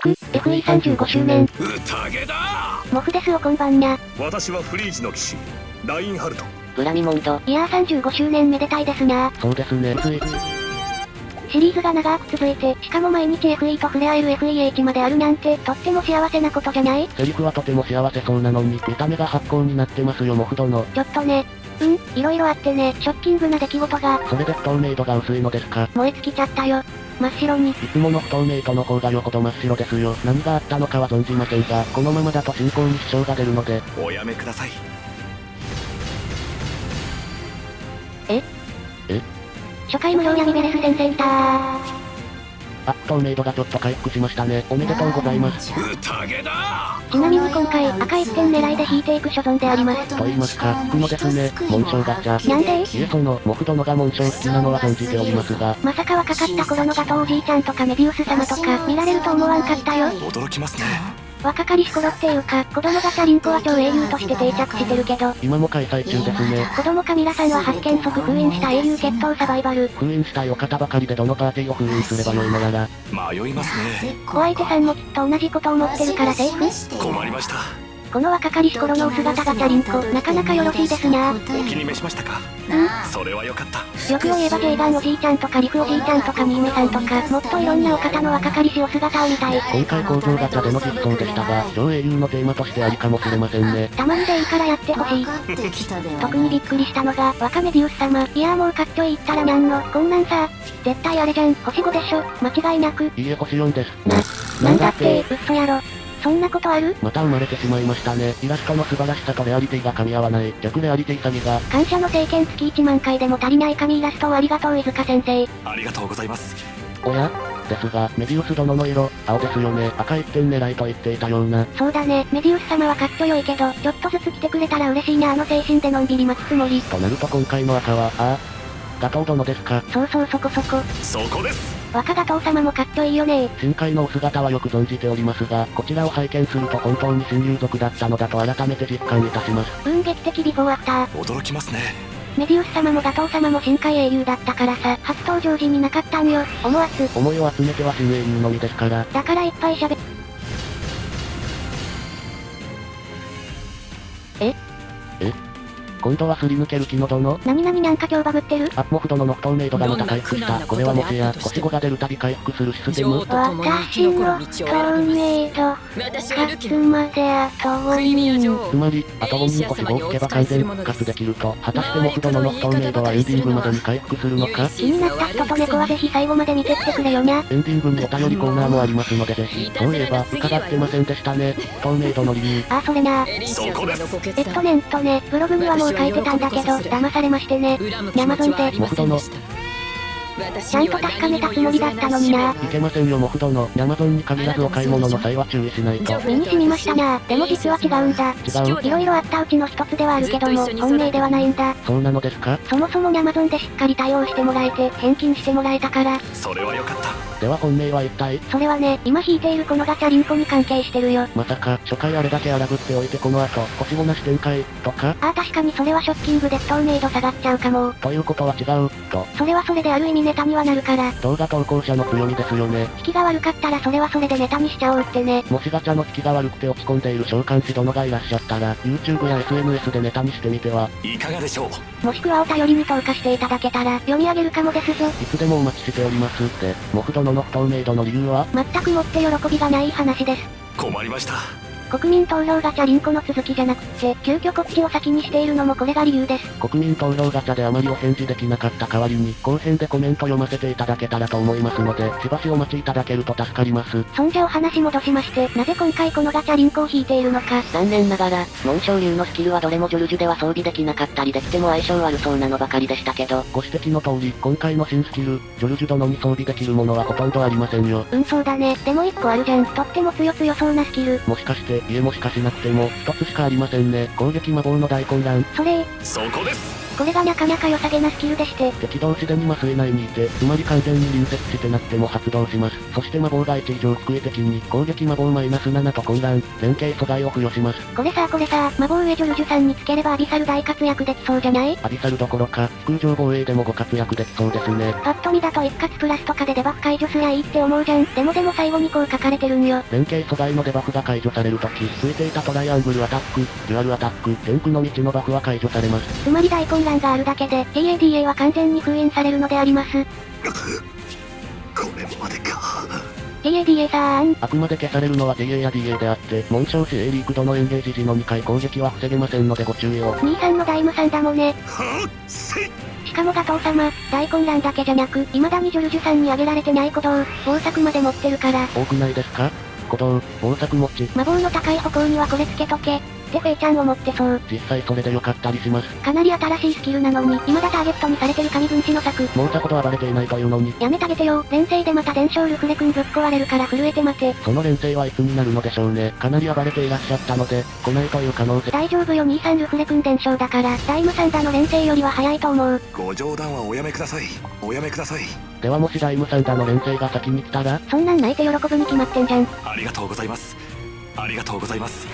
FE35 周年。宴だ。モフですおこんばんにゃ。私はフリージの騎士、ラインハルト。ブラミモンド。いやー35周年めでたいですにゃ。そうですね。シリーズが長く続いて、しかも毎日 FE と触れ合える FEH まであるなんて、とっても幸せなことじゃない？セリフはとても幸せそうなのに、見た目が発光になってますよモフ殿。ちょっとね。いろいろあってね、ショッキングな出来事が。それで不透明度が薄いのですか？燃え尽きちゃったよ。真っ白に。いつもの不透明度の方がよほど真っ白ですよ。何があったのかは存じませんが、このままだと進行に支障が出るので。おやめください。初回無料闇ベレス先生いたー。不透明度がちょっと回復しましたね。おめでとうございます。宴だ。ちなみに今回、赤1点狙いで引いていく所存であります。と言いますか、引くのですね。紋章ガチャ。なんで？いえモフ殿が紋章好きなのは存じておりますが。まさか若かった頃のガトーおじいちゃんとかメビウス様とか見られると思わんかったよ。驚きますね。若かりし頃っていうか、子供ガチャリンコは超英雄として定着してるけど、今も開催中ですね。子供カミラさんは発見即封印した英雄決闘サバイバル。封印したいお方ばかりでどのパーティーを封印すればよいのやら。迷いますね。お相手さんもきっと同じこと思ってるからセーフ？困りました。この若かりし頃のお姿ガチャリンコ、なかなかよろしいですにゃー。お気に召しましたか？それはよかった。欲を言えばジェイガンおじいちゃんとかリフおじいちゃんとかミーメさんとか、もっといろんなお方の若かりしお姿を見たい。今回工場ガチャでの実装でしたが、超英雄のテーマとしてありかもしれませんね。たまにでいいからやってほしい。特にびっくりしたのが、若メディウス様。いやーもうかっちょいいったらにゃんの、こんなんさ、絶対あれじゃん、星5でしょ、間違いなく。いいえ星4です。なんだって、嘘やろ。そんなことある？また生まれてしまいましたね。イラストの素晴らしさとレアリティが噛み合わない。逆レアリティ詐欺が。感謝の聖剣月1万回でも足りない神イラストをありがとう飯塚先生。ありがとうございます。おやですが、メディウス殿の色、青ですよね。赤一点狙いと言っていたような。そうだね、メディウス様はかっちょよいけど、ちょっとずつ来てくれたら嬉しいな。あの精神でのんびり待つつもり。となると今回の赤は、ガトー殿ですか。そうそうそこそこ。そこです。若ガトー様もかっちょいいよね。深海のお姿はよく存じておりますが、こちらを拝見すると本当に新入族だったのだと改めて実感いたします。劇的ビフォーアフター。驚きますね。メディウス様もガトー様も深海英雄だったからさ、初登場時になかったんよ。思わず。思いを集めては新英雄のみですから。だからいっぱい喋っ。今度はすり抜ける気の殿？なんか今日バグってる？モフ殿の不透明度がまた回復した。これはもしや、星5が出るたび回復するシステム？私の透明度、勝つまであと5人。つまり、あと5人星5をつけば完全復活できると、果たしてモフ殿の不透明度はエンディングまでに回復するのか？気になった人と猫はぜひ最後まで見てってくれよにゃ。エンディングにお便りコーナーもありますのでぜひ。そういえば、伺ってませんでしたね。不透明度の理由。それな。そこです。ブログにはもう書いてたんだけど、騙されましてね。ヤマゾンで。モフ殿。ちゃんと確かめたつもりだったのにな。いけませんよモフ殿。ヤマゾンに限らずお買い物の際は注意しないと。目に染みましたな。でも実は違うんだ。違う？いろいろあったうちの一つではあるけども、本命ではないんだ。そうなのですか？そもそもヤマゾンでしっかり対応してもらえて、返金してもらえたから。それはよかった。では本命は一体？それはね、今引いているこのガチャリンコに関係してるよ。まさか、初回あれだけ荒ぶっておいてこの後、星5なし展開、とか？確かにそれはショッキングで不透明度下がっちゃうかも。ということは違う、と。それはそれである意味ネタにはなるから。動画投稿者の強みですよね。引きが悪かったらそれはそれでネタにしちゃおうってね。もしガチャの引きが悪くて落ち込んでいる召喚師殿がいらっしゃったら、YouTube や SNS でネタにしてみては。いかがでしょう。もしくはお便りに投下していただけたら、読み上げるかもですぞ。いつでもお待ちしておりますって、モフ殿の不透明度の理由は？全くもって喜びがない話です。困りました。国民投票ガチャリンコの続きじゃなくって、急遽こっちを先にしているのもこれが理由です。国民投票ガチャであまりお返事できなかった代わりに、後編でコメント読ませていただけたらと思いますので、しばしお待ちいただけると助かります。そんじゃお話戻しまして、なぜ今回このガチャリンコを引いているのか。残念ながら、紋章流のスキルはどれもジョルジュでは装備できなかったりできても相性悪そうなのばかりでしたけど、ご指摘の通り、今回の新スキル、ジョルジュ殿に装備できるものはほとんどありませんよ。そうだね。でも一個あるじゃん。とっても強そうなスキル。もしかして、もしかしなくても、一つしかありませんね。攻撃魔法の大混乱。そこです。これがなかなか良さげなスキルでして。敵同士でに麻酔内にいて、つまり完全に隣接してなくても発動します。そして魔法が1以上低い敵に、攻撃魔法マイナス7と混乱、連携阻害を付与します。これさ、魔法上ジョルジュさんにつければアビサル大活躍できそうじゃない？アビサルどころか、空上防衛でもご活躍できそうですね。パッと見だと一括プラスとかでデバフ解除すりゃいいって思うじゃん。でも最後にこう書かれてるんよ。連携阻害のデバフが解除されるとき、ついていたトライアングルアタック、デュアルアタック、天空の道のバフは解除されます。つまり大混乱があるだけで、TADA は完全に封印されるのであります。これまでか。TADA さーん。あくまで消されるのは TA や DA であって、紋章し A リークドのエンゲージ時の2回攻撃は防げませんのでご注意を。兄さんのダイムさんだもね。はぁ、せい。しかもガトー様、大混乱だけじゃなく、未だにジョルジュさんに挙げられてない鼓動、暴作まで持ってるから。多くないですか？鼓動、暴作持ち。魔法の高い歩行にはこれつけとけ。ってフェイちゃんを持ってそう。実際それで良かったりします。かなり新しいスキルなのに、未だターゲットにされてる神分子の策。もうさほど暴れていないというのに。やめてあげてよ。連星でまた伝承ルフレ君ぶっ壊れるから震えて待て。その連星はいつになるのでしょうね。かなり暴れていらっしゃったので、来ないという可能性。大丈夫よ兄さんルフレ君伝承だから、ダイムさんだの連星よりは早いと思う。ご冗談はおやめください。おやめください。ではもしダイムさんだの連星が先に来たら？そんなん泣いて喜ぶに決まってんじゃん。ありがとうございます。ありがとうございます。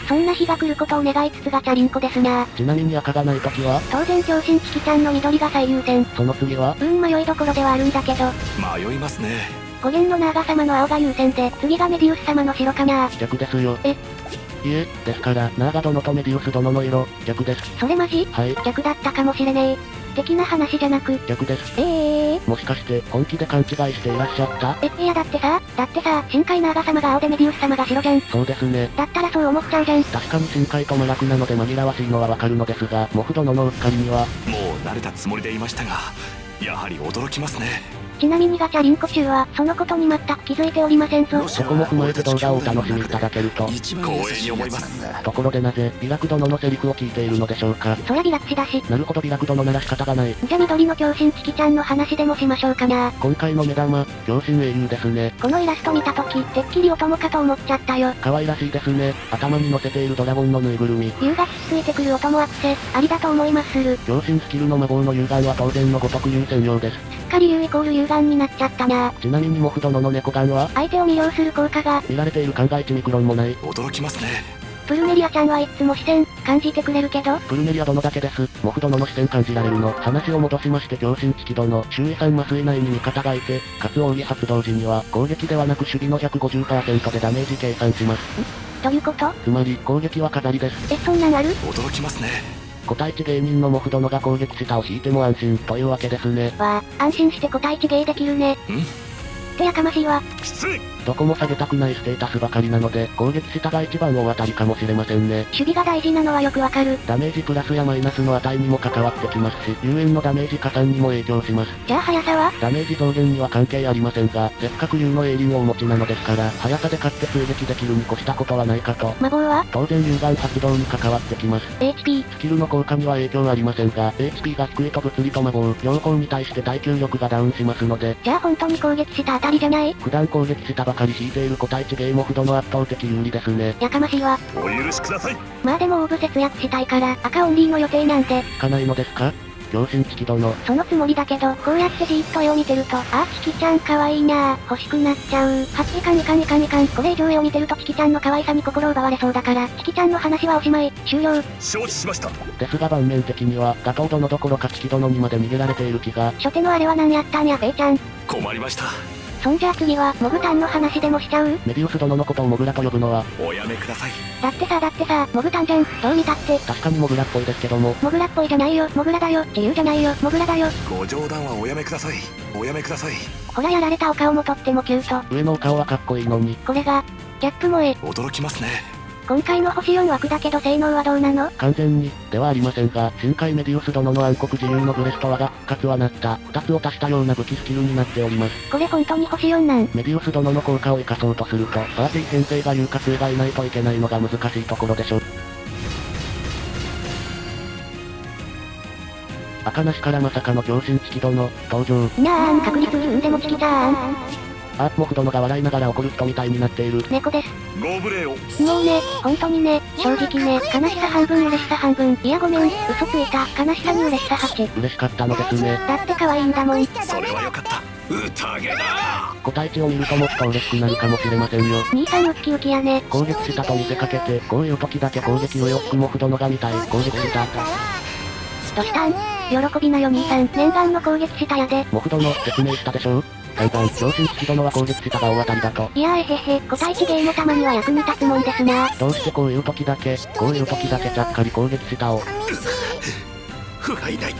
そんな日が来ることを願いつつガチャリンコですな。ちなみに赤がない時は？当然強心チキちゃんの緑が最優先。その次は？迷いどころではあるんだけど。迷いますね。5弦のナーガ様の青が優先で、次がメディウス様の白かな。逆ですよ。え？いえ、ですから、ナーガ殿とメディウス殿の色、逆です。それマジ？はい。逆だったかもしれねえ。的な話じゃなく。逆です。もしかして、本気で勘違いしていらっしゃった？いやだってさ、深海ナーガ様が青でメディウス様が白じゃん。そうですね。だったらそう思っちゃうじゃん。確かに深海と真逆なので紛らわしいのはわかるのですが、モフ殿のうっかりには。もう慣れたつもりでいましたが、やはり驚きますね。ちなみにガチャリンコ中は、そのことに全く気づいておりませんぞ。そこも踏まえて動画をお楽しみいただけると。光栄に思います。ところでなぜ、ビラク殿のセリフを聞いているのでしょうか。そりゃビラクシだし。なるほどビラク殿なら仕方がない。じゃ緑の強心チキちゃんの話でもしましょうかな。今回の目玉、強心英雄ですね。このイラスト見たとき、てっきりお供かと思っちゃったよ。可愛らしいですね。頭に乗せているドラゴンのぬいぐるみ。優がつついてくるお供アクセ、ありだと思いまする。強心スキルの魔法の有眼は当然のごとく優先用です。すっかり優イコール有眼になっちゃったな。ちなみにモフ殿の猫眼は相手を魅了する効果が見られている考え1ミクロンもない。驚きますね。プルメリアちゃんはいつも視線感じてくれるけど、プルメリア殿だけです。モフ殿の視線感じられるの。話を戻しまして強心チキ殿、周囲3麻酔内に味方がいて、かつ奥義発動時には攻撃ではなく守備の 150% でダメージ計算します。どういうこと？つまり攻撃は飾りです。そんなんある？驚きますね。個体値芸人のモフ殿が攻撃下を引いても安心というわけですね。わあ、安心して個体値芸できるね。ってやかましいわ。失礼。どこも下げたくないステータスばかりなので、攻撃下が一番大当たりかもしれませんね。守備が大事なのはよくわかる。ダメージプラスやマイナスの値にも関わってきますし、有縁のダメージ加算にも影響します。じゃあ速さは？ダメージ増減には関係ありませんが、せっかく有のエイリンをお持ちなのですから、速さで勝って追撃できるに越したことはないかと。魔法は？当然有眼発動に関わってきます。HP。スキルの効果には影響ありませんが、HP が低いと物理と魔法、両方に対して耐久力がダウンしますので。じゃあ本当に攻撃したあたりじゃない？普段攻撃したばかり引いている個体値ゲーモフドの圧倒的有利ですね。やかましいわ。お許しください。まあでもオーブ節約したいから赤オンリーの予定なんで。引かないのですか？強心チキ殿。そのつもりだけど、こうやってじーっと絵を見てると、チキちゃん可愛いなぁ、欲しくなっちゃう。いかんいかんいかんいかん。これ以上絵を見てるとチキちゃんの可愛さに心奪われそうだから、チキちゃんの話はおしまい、終了。承知しました。ですが盤面的には、ガトー殿どころかチキ殿にまで逃げられている気が。初手のあれは何やったんや、フェイちゃん。困りました。そんじゃあ次は、モグタンの話でもしちゃう？メディウス殿のことをモグラと呼ぶのは。おやめください。だってさ、モグタンじゃん。どう見たって。確かにモグラっぽいですけども。モグラっぽいじゃないよ、モグラだよ。自由じゃないよ、モグラだよ。ご冗談はおやめください。おやめください。ほらやられたお顔もとってもキュート。上のお顔はかっこいいのに。これが、ギャップ萌え。驚きますね。今回の星4枠だけど性能はどうなの？完全に、ではありませんが、深海メディウス殿の暗黒自由のブレストはが復活はなった、2つを足したような武器スキルになっております。これ本当に星4なん？メディウス殿の効果を生かそうとすると、パーティー先生が有活がいないといけないのが難しいところでしょう。赤なしからまさかの強心チキ殿、登場。確率運でもチキちゃーん。あ、モフ殿が笑いながら怒る人みたいになっている。猫です。ご無礼を。もうね、本当にね、正直ね、悲しさ半分嬉しさ半分。いやごめん、嘘ついた。悲しさに嬉しさ8。嬉しかったのですね。だって可愛いんだもん。それはよかった。宴だ。個体値を見るともっと嬉しくなるかもしれませんよ。兄さんウッキウキやね。攻撃したと見せかけて、こういう時だけ攻撃上を引くモフ殿が見たい。攻撃した。どしたん？喜びなよ兄さん。念願の攻撃したやで。モフ殿、説明したでしょう？簡単、超新式殿は攻撃したが大当たりだと。いやーえへへ、個体値ゲーもたまには役に立つもんですな。どうしてこういう時だけちゃっかり攻撃したを。不甲斐ない。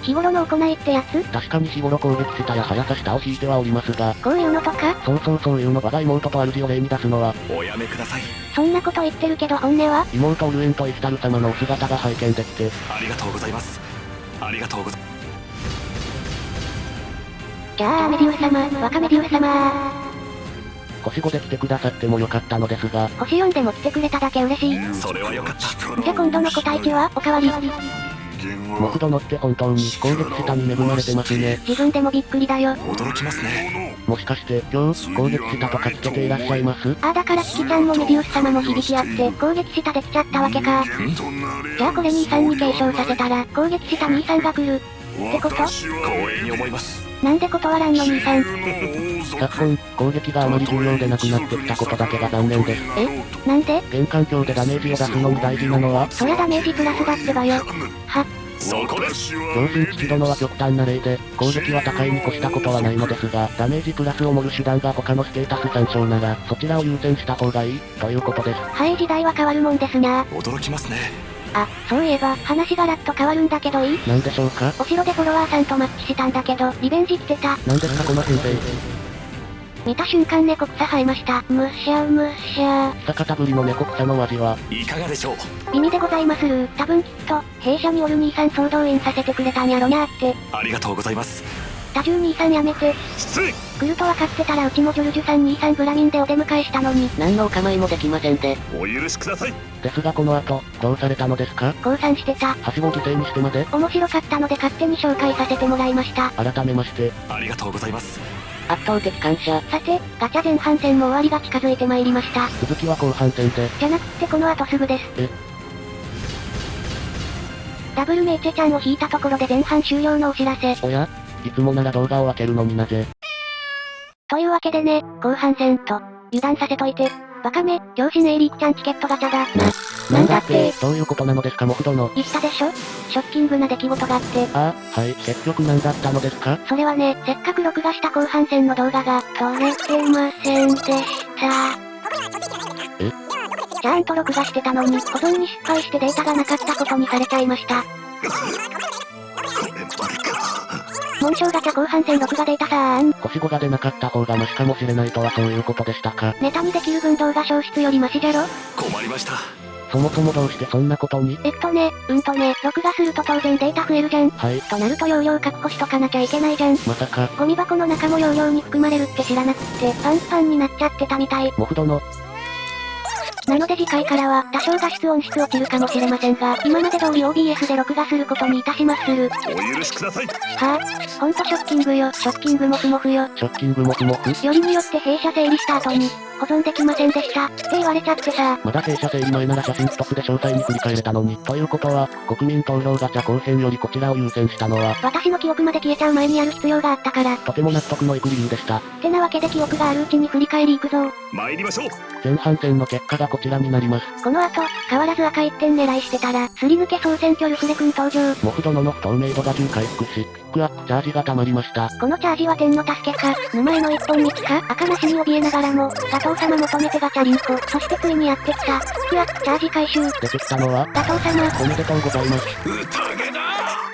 日頃の行いってやつ？確かに日頃攻撃したや速さ下を引いてはおりますが。こういうのとか？そういうの我が妹と主を例に出すのは。おやめください。そんなこと言ってるけど本音は？妹オルエンとイスタル様のお姿が拝見できて。ありがとうございます。ありがとうございます。じゃあメデュー様、若メデュー様。星5で来てくださってもよかったのですが。星4でも来てくれただけ嬉しい。それはよかった。じゃ今度の個体値はおかわり。モフ殿って本当に攻撃したに恵まれてますね。自分でもびっくりだよ。驚きますね。もしかして今日攻撃したとかつけていらっしゃいます？ああだからキキちゃんもメデュース様も響き合って攻撃したできちゃったわけか。じゃあこれ兄さんに継承させたら攻撃した兄さんが来るってこと？光栄に思います。なんで断らんの兄さん。昨今、攻撃があまり重要でなくなってきたことだけが残念です。え？なんで？現環境でダメージを出すのに大事なのは？そりゃダメージプラスだってばよ。は。そこです。超新式殿は極端な例で、攻撃は高いに越したことはないのですが、ダメージプラスを盛る手段が他のステータス参照なら、そちらを優先した方がいい、ということです。はい、時代は変わるもんですな。驚きますね。あ、そういえば、話がらっと変わるんだけどいい？なんでしょうか？お城でフォロワーさんとマッチしたんだけど、リベンジ来てた。なんですかこの先生。見た瞬間猫草生えました。むしゃむしゃ。久方ぶりの猫草のお味は？いかがでしょう。意味でございまする。多分きっと、弊社におる兄さん総動員させてくれたんやろなーって。ありがとうございます。多重兄さんやめて。失礼。来ると分かってたらうちもジョルジュさん兄さんブラミンでお出迎えしたのに。何のお構いもできませんで。お許しください。ですがこの後、どうされたのですか？降参してた。はしごを犠牲にしてまで？面白かったので勝手に紹介させてもらいました。改めまして、ありがとうございます。圧倒的感謝。さて、ガチャ前半戦も終わりが近づいてまいりました。続きは後半戦で。じゃなくってこの後すぐです。ダブルメイチェちゃんを引いたところで前半終了のお知らせ。おや？いつもなら動画を分けるのになぜ？というわけでね、後半戦と、油断させといて。バカめ、両親エイリークちゃんチケットガチャだ。なんだって。どういうことなのですかモフ殿。言ったでしょ？ショッキングな出来事があって。ああ、はい、結局何だったのですか？それはね、せっかく録画した後半戦の動画が、撮れてませんでした。え？ちゃんと録画してたのに、保存に失敗してデータがなかったことにされちゃいました。紋章ガチャ後半戦録画データさーん。星5が出なかった方がマシかもしれないとはそういうことでしたか。ネタにできる分動画消失よりマシじゃろ？困りました。そもそもどうしてそんなことに？録画すると当然データ増えるじゃん。はい。となると容量確保しとかなきゃいけないじゃん。まさか。ゴミ箱の中も容量に含まれるって知らなくってパンパンになっちゃってたみたい。モフ殿。なので次回からは多少画質音質落ちるかもしれませんが、今まで通り OBS で録画することにいたしまする。お許しください。はぁ、ほんとショッキングよ。ショッキングモフモフよ。ショッキングモフモフ？よりによって弊社整理した後に、保存できませんでした。って言われちゃってさ。まだ弊社整理前なら写真一つで詳細に振り返れたのに。ということは、国民投票ガチャ後編よりこちらを優先したのは、私の記憶まで消えちゃう前にやる必要があったから。とても納得のいく理由でした。ってなわけで記憶があるうちに振り返りいくぞ。参りましょう。前半戦の結果がこちらになります。この後、変わらず赤1点狙いしてたら、すり抜け総選挙ルフレ君登場。モフ殿の不透明度が10回復し、ピックアップチャージが溜まりました。このチャージは天の助けか、沼への一本道か、赤なしに怯えながらも、ガトー様求めてガチャリンコ、そしてついにやってきた、ピックアップチャージ回収。出てきたのは、ガトー様。おめでとうございます。宴だ。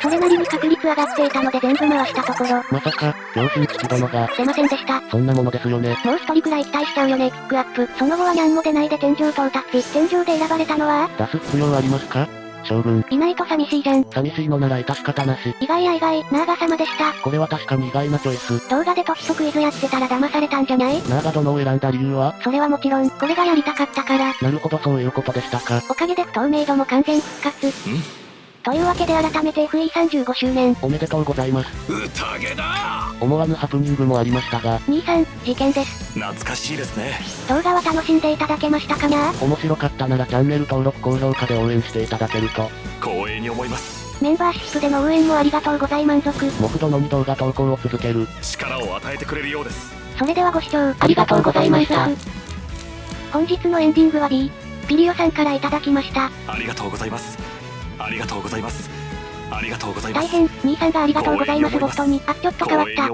それなりに確率上がっていたので全部回したところ。まさか、両親父殿が、出ませんでした。そんなものですよね。もう一人くらい期待しちゃうよね、ピックアップ。その後はニャンも出ないで天井到達。天井で選ばれたのは出す必要ありますか？将軍。いないと寂しいじゃん。寂しいのなら致し方なし。意外や意外、ナーガ様でした。これは確かに意外なチョイス。動画で時速クイズやってたら騙されたんじゃない？ナーガ殿を選んだ理由は？それはもちろん、これがやりたかったから。なるほどそういうことでしたか。おかげで不透明度も完全復活。というわけで改めて FE35 周年。おめでとうございます。宴だ。思わぬハプニングもありましたが、兄さん、事件です。懐かしいですね。動画は楽しんでいただけましたかな？面白かったならチャンネル登録高評価で応援していただけると、光栄に思います。メンバーシップでの応援もありがとうござい満足。モフ殿に動画投稿を続ける。力を与えてくれるようです。それではご視聴ありがとうございました。本日のエンディングは B、ピリオさんからいただきました。ありがとうございます。ありがとうございます。ありがとうございます。大変、兄さんがありがとうございますボットに、あ、ちょっと変わった。